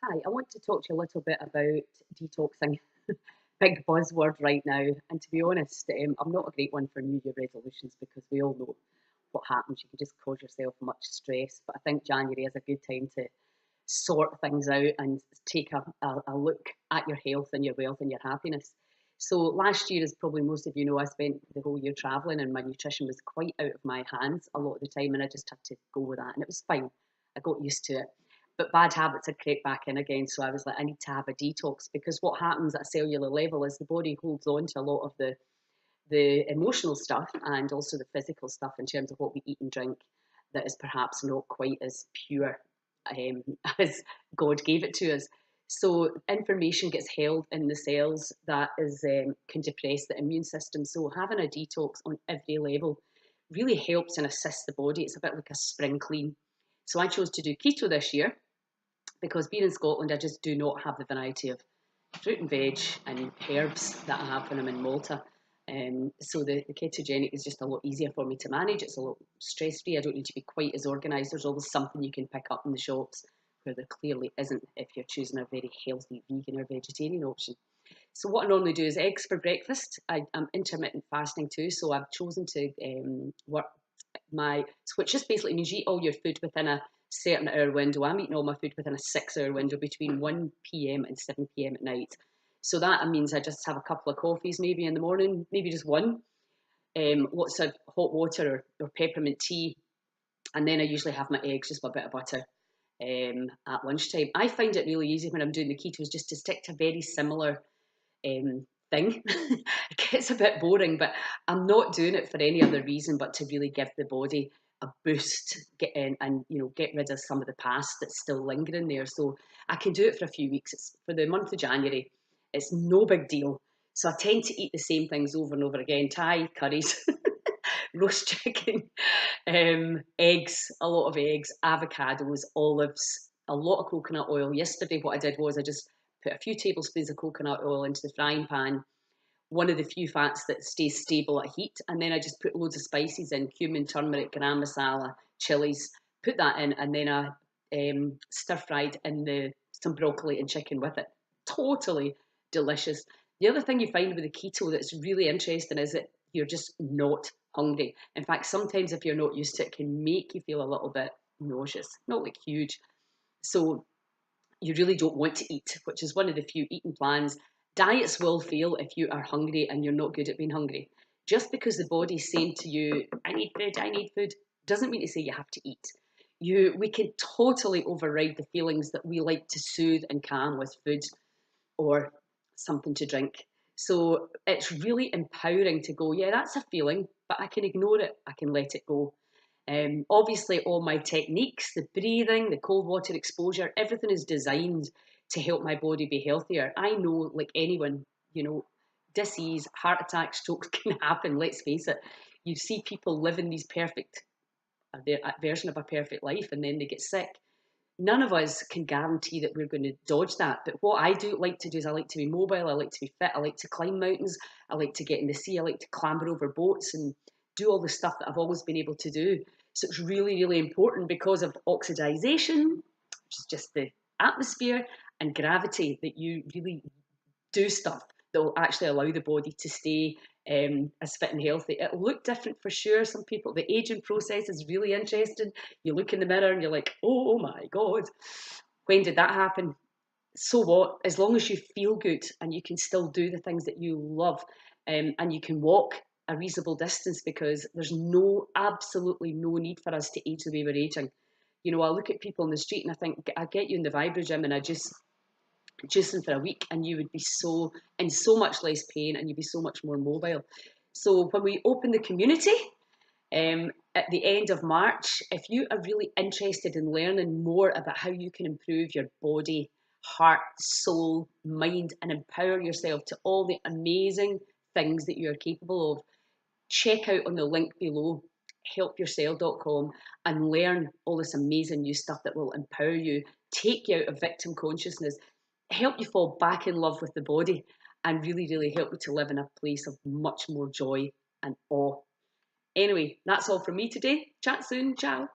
Hi, I want to talk to you a little bit about detoxing. Big buzzword right now. And to be honest, I'm not a great one for New Year resolutions because we all know what happens. You can just cause yourself much stress. But I think January is a good time to sort things out and take a look at your health and your wealth and your happiness. So last year, as probably most of you know, I spent the whole year traveling and my nutrition was quite out of my hands a lot of the time, and I just had to go with that. And it was fine. I got used to it. But bad habits had crept back in again. So I was like, I need to have a detox, because what happens at a cellular level is the body holds on to a lot of the emotional stuff and also the physical stuff in terms of what we eat and drink that is perhaps not quite as pure as God gave it to us. So information gets held in the cells that is can depress the immune system. So having a detox on every level really helps and assists the body. It's a bit like a spring clean. So I chose to do keto this year because being in Scotland, I just do not have the variety of fruit and veg and herbs that I have when I'm in Malta. So the ketogenic is just a lot easier for me to manage. It's a lot stress free. I don't need to be quite as organised. There's always something you can pick up in the shops where there clearly isn't if you're choosing a very healthy vegan or vegetarian option. So what I normally do is eggs for breakfast. I'm intermittent fasting too, so I've chosen to work which just basically means you eat all your food within a certain hour window. I'm eating all my food within a 6 hour window between 1 p.m. and 7 p.m. at night. So that means I just have a couple of coffees maybe in the morning, maybe just one, lots of hot water or peppermint tea, and then I usually have my eggs, just with a bit of butter at lunchtime. I find it really easy when I'm doing the ketos just to stick to a very similar thing. It gets a bit boring, but I'm not doing it for any other reason but to really give the body a boost, get in and get rid of some of the past that's still lingering there. So I can do it for a few weeks. It's for the month of January. It's no big deal. So I tend to eat the same things over and over again: Thai curries, roast chicken, eggs, a lot of eggs, avocados, olives, a lot of coconut oil. Yesterday, what I did was I just put a few tablespoons of coconut oil into the frying pan, one of the few fats that stays stable at heat, and then I just put loads of spices in: cumin, turmeric, garam masala, chilies. Put that in, and then I stir fried in some broccoli and chicken with it. Totally delicious. The other thing you find with the keto that's really interesting is that you're just not hungry. In fact, sometimes if you're not used to it, it can make you feel a little bit nauseous, not like huge. So you really don't want to eat, which is one of the few eating plans. Diets will fail if you are hungry and you're not good at being hungry. Just because the body's saying to you, I need food, doesn't mean to say you have to eat. We can totally override the feelings that we like to soothe and calm with food or something to drink. So it's really empowering to go, yeah, that's a feeling, but I can ignore it. I can let it go. Obviously, all my techniques, the breathing, the cold water exposure, everything is designed to help my body be healthier. I know, like anyone, disease, heart attacks, strokes can happen. Let's face it. You see people living these perfect, their version of a perfect life, and then they get sick. None of us can guarantee that we're going to dodge that. But what I do like to do is I like to be mobile. I like to be fit. I like to climb mountains. I like to get in the sea. I like to clamber over boats and do all the stuff that I've always been able to do. So it's really, really important because of oxidization, which is just the atmosphere, and gravity, that you really do stuff that will actually allow the body to stay as fit and healthy. It'll look different for sure. Some people, the aging process is really interesting. You look in the mirror and you're like, oh my God, when did that happen? So what? As long as you feel good and you can still do the things that you love, and you can walk a reasonable distance, because there's absolutely no need for us to age the way we're aging. I look at people in the street and I think, I get you in the Vibra gym and I just juicing for a week, and you would be in so much less pain and you'd be so much more mobile. So when we open the community at the end of March, if you are really interested in learning more about how you can improve your body, heart, soul, mind, and empower yourself to all the amazing things that you are capable of, check out on the link below, helpyourself.com, and learn all this amazing new stuff that will empower you, take you out of victim consciousness, help you fall back in love with the body, and really, really help you to live in a place of much more joy and awe. Anyway, that's all from me today. Chat soon. Ciao.